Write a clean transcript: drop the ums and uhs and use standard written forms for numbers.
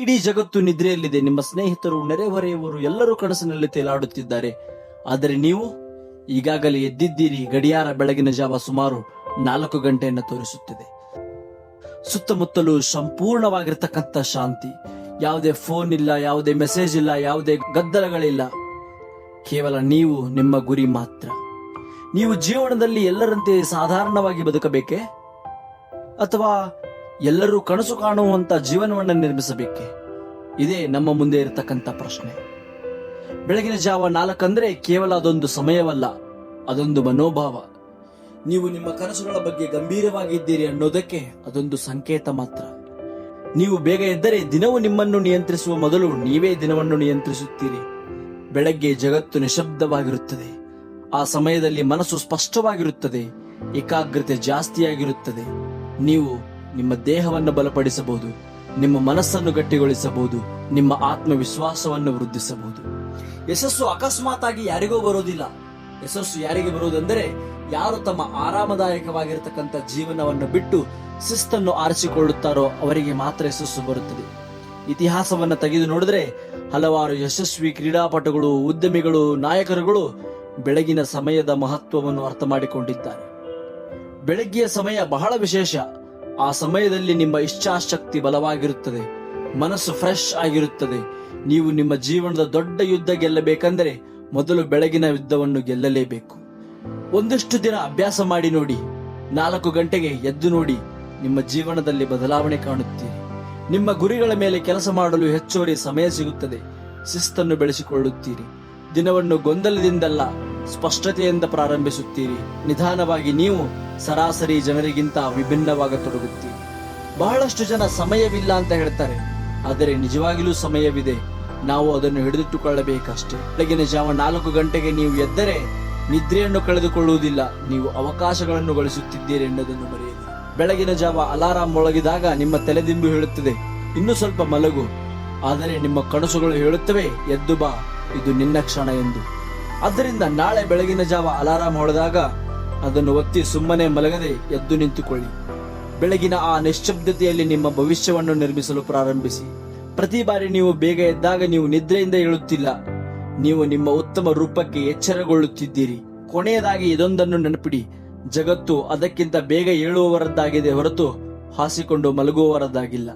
ಇಡೀ ಜಗತ್ತು ನಿದ್ರೆಯಲ್ಲಿದೆ. ನಿಮ್ಮ ಸ್ನೇಹಿತರು, ನೆರೆಹೊರೆಯವರು ಎಲ್ಲರೂ ಕನಸಿನಲ್ಲಿ ತೇಲಾಡುತ್ತಿದ್ದಾರೆ. ಆದರೆ ನೀವು ಈಗಾಗಲೇ ಎದ್ದಿದ್ದೀರಿ. ಗಡಿಯಾರ ಬೆಳಗಿನ ಜಾವ ಸುಮಾರು 4 ಗಂಟೆಯನ್ನು ತೋರಿಸುತ್ತಿದೆ. ಸುತ್ತಮುತ್ತಲೂ ಸಂಪೂರ್ಣವಾಗಿರ್ತಕ್ಕಂಥ ಶಾಂತಿ. ಯಾವುದೇ ಫೋನ್ ಇಲ್ಲ, ಯಾವುದೇ ಮೆಸೇಜ್ ಇಲ್ಲ, ಯಾವುದೇ ಗದ್ದಲಗಳಿಲ್ಲ. ಕೇವಲ ನೀವು, ನಿಮ್ಮ ಗುರಿ ಮಾತ್ರ. ನೀವು ಜೀವನದಲ್ಲಿ ಎಲ್ಲರಂತೆ ಸಾಧಾರಣವಾಗಿ ಬದುಕಬೇಕೆ, ಅಥವಾ ಎಲ್ಲರೂ ಕನಸು ಕಾಣುವಂತ ಜೀವನವನ್ನು ನಿರ್ಮಿಸಬೇಕೆ? ಇದೇ ನಮ್ಮ ಮುಂದೆ ಇರತಕ್ಕಂತ ಪ್ರಶ್ನೆ. ಬೆಳಗಿನ ಜಾವ 4 ಅಂದ್ರೆ ಕೇವಲ ಅದೊಂದು ಸಮಯವಲ್ಲ, ಅದೊಂದು ಮನೋಭಾವ. ನೀವು ನಿಮ್ಮ ಕನಸುಗಳ ಬಗ್ಗೆ ಗಂಭೀರವಾಗಿದ್ದೀರಿ ಅನ್ನೋದಕ್ಕೆ ಅದೊಂದು ಸಂಕೇತ ಮಾತ್ರ. ನೀವು ಬೇಗ ಎದ್ದರೆ ದಿನವು ನಿಮ್ಮನ್ನು ನಿಯಂತ್ರಿಸುವ ಮೊದಲು ನೀವೇ ದಿನವನ್ನು ನಿಯಂತ್ರಿಸುತ್ತೀರಿ. ಬೆಳಗ್ಗೆ ಜಗತ್ತು ನಿಶಬ್ದವಾಗಿರುತ್ತದೆ. ಆ ಸಮಯದಲ್ಲಿ ಮನಸ್ಸು ಸ್ಪಷ್ಟವಾಗಿರುತ್ತದೆ, ಏಕಾಗ್ರತೆ ಜಾಸ್ತಿಯಾಗಿರುತ್ತದೆ. ನೀವು ನಿಮ್ಮ ದೇಹವನ್ನು ಬಲಪಡಿಸಬಹುದು, ನಿಮ್ಮ ಮನಸ್ಸನ್ನು ಗಟ್ಟಿಗೊಳಿಸಬಹುದು, ನಿಮ್ಮ ಆತ್ಮವಿಶ್ವಾಸವನ್ನು ವೃದ್ಧಿಸಬಹುದು. ಯಶಸ್ಸು ಅಕಸ್ಮಾತ್ ಆಗಿ ಯಾರಿಗೂ ಬರೋದಿಲ್ಲ. ಯಶಸ್ಸು ಯಾರಿಗೆ ಬರುವುದೆಂದರೆ ಯಾರು ತಮ್ಮ ಆರಾಮದಾಯಕವಾಗಿರತಕ್ಕಂಥ ಜೀವನವನ್ನು ಬಿಟ್ಟು ಶಿಸ್ತನ್ನು ಆರಿಸಿಕೊಳ್ಳುತ್ತಾರೋ ಅವರಿಗೆ ಮಾತ್ರ ಯಶಸ್ಸು ಬರುತ್ತದೆ. ಇತಿಹಾಸವನ್ನು ತೆಗೆದು ನೋಡಿದ್ರೆ ಹಲವಾರು ಯಶಸ್ವಿ ಕ್ರೀಡಾಪಟುಗಳು, ಉದ್ಯಮಿಗಳು, ನಾಯಕರುಗಳು ಬೆಳಗಿನ ಸಮಯದ ಮಹತ್ವವನ್ನು ಅರ್ಥ ಮಾಡಿಕೊಂಡಿದ್ದಾರೆ. ಬೆಳಗ್ಗೆಯ ಸಮಯ ಬಹಳ ವಿಶೇಷ. ಆ ಸಮಯದಲ್ಲಿ ನಿಮ್ಮ ಇಚ್ಛಾಶಕ್ತಿ ಬಲವಾಗಿರುತ್ತದೆ, ಮನಸ್ಸು ಫ್ರೆಶ್ ಆಗಿರುತ್ತದೆ. ನೀವು ನಿಮ್ಮ ಜೀವನದ ದೊಡ್ಡ ಯುದ್ಧ ಗೆಲ್ಲಬೇಕೆಂದರೆ ಮೊದಲು ಬೆಳಗಿನ ಯುದ್ಧವನ್ನು ಗೆಲ್ಲಲೇಬೇಕು. ಒಂದಷ್ಟು ದಿನ ಅಭ್ಯಾಸ ಮಾಡಿ ನೋಡಿ. 4 ಗಂಟೆಗೆ ಎದ್ದು ನೋಡಿ. ನಿಮ್ಮ ಜೀವನದಲ್ಲಿ ಬದಲಾವಣೆ ಕಾಣುತ್ತೀರಿ. ನಿಮ್ಮ ಗುರಿಗಳ ಮೇಲೆ ಕೆಲಸ ಮಾಡಲು ಹೆಚ್ಚುವರಿ ಸಮಯ ಸಿಗುತ್ತದೆ. ಶಿಸ್ತನ್ನು ಬೆಳೆಸಿಕೊಳ್ಳುತ್ತೀರಿ. ದಿನವನ್ನು ಗೊಂದಲದಿಂದಲ್ಲ, ಸ್ಪಷ್ಟತೆಯಿಂದ ಪ್ರಾರಂಭಿಸುತ್ತೀರಿ. ನಿಧಾನವಾಗಿ ನೀವು ಸರಾಸರಿ ಜನರಿಗಿಂತ ವಿಭಿನ್ನವಾಗತೊಡಗುತ್ತೀರಿ. ಬಹಳಷ್ಟು ಜನ ಸಮಯವಿಲ್ಲ ಅಂತ ಹೇಳ್ತಾರೆ, ಆದರೆ ನಿಜವಾಗಿಯೂ ಸಮಯವಿದೆ. ನಾವು ಅದನ್ನು ಹಿಡಿದಿಟ್ಟುಕೊಳ್ಳಬೇಕಷ್ಟೇ. ಬೆಳಗಿನ ಜಾವ 4 ಗಂಟೆಗೆ ನೀವು ಎದ್ದರೆ ನಿದ್ರೆಯನ್ನು ಕಳೆದುಕೊಳ್ಳುವುದಿಲ್ಲ, ನೀವು ಅವಕಾಶಗಳನ್ನು ಗಳಿಸುತ್ತಿದ್ದೀರಿ ಎನ್ನುವುದನ್ನು ಮರೆಯಿರಿ. ಬೆಳಗಿನ ಜಾವ ಅಲಾರಾಂ ಮೊಳಗಿದಾಗ ನಿಮ್ಮ ತಲೆದಿಂಬು ಹೇಳುತ್ತದೆ, ಇನ್ನು ಸ್ವಲ್ಪ ಮಲಗು. ಆದರೆ ನಿಮ್ಮ ಕನಸುಗಳು ಹೇಳುತ್ತವೆ, ಎದ್ದು ಬಾ, ಇದು ನಿನ್ನ ಕ್ಷಣ ಎಂದು. ಆದ್ದರಿಂದ ನಾಳೆ ಬೆಳಗಿನ ಜಾವ ಅಲಾರಾಂ ಹೊಡೆದಾಗ ಅದನ್ನು ಒತ್ತಿ ಸುಮ್ಮನೆ ಮಲಗದೆ ಎದ್ದು ನಿಂತುಕೊಳ್ಳಿ. ಬೆಳಗಿನ ಆ ನಿಶ್ಶಬ್ದತೆಯಲ್ಲಿ ನಿಮ್ಮ ಭವಿಷ್ಯವನ್ನು ನಿರ್ಮಿಸಲು ಪ್ರಾರಂಭಿಸಿ. ಪ್ರತಿ ಬಾರಿ ನೀವು ಬೇಗ ಎದ್ದಾಗ ನೀವು ನಿದ್ರೆಯಿಂದ ಏಳುತ್ತಿಲ್ಲ, ನೀವು ನಿಮ್ಮ ಉತ್ತಮ ರೂಪಕ್ಕೆ ಎಚ್ಚರಗೊಳ್ಳುತ್ತಿದ್ದೀರಿ. ಕೊನೆಯದಾಗಿ ಇದೊಂದನ್ನು ನೆನಪಿಡಿ, ಜಗತ್ತು ಅದಕ್ಕಿಂತ ಬೇಗ ಏಳುವವರದ್ದಾಗಿದೆ ಹೊರತು ಹಾಸಿಕೊಂಡು ಮಲಗುವವರದ್ದಾಗಿಲ್ಲ.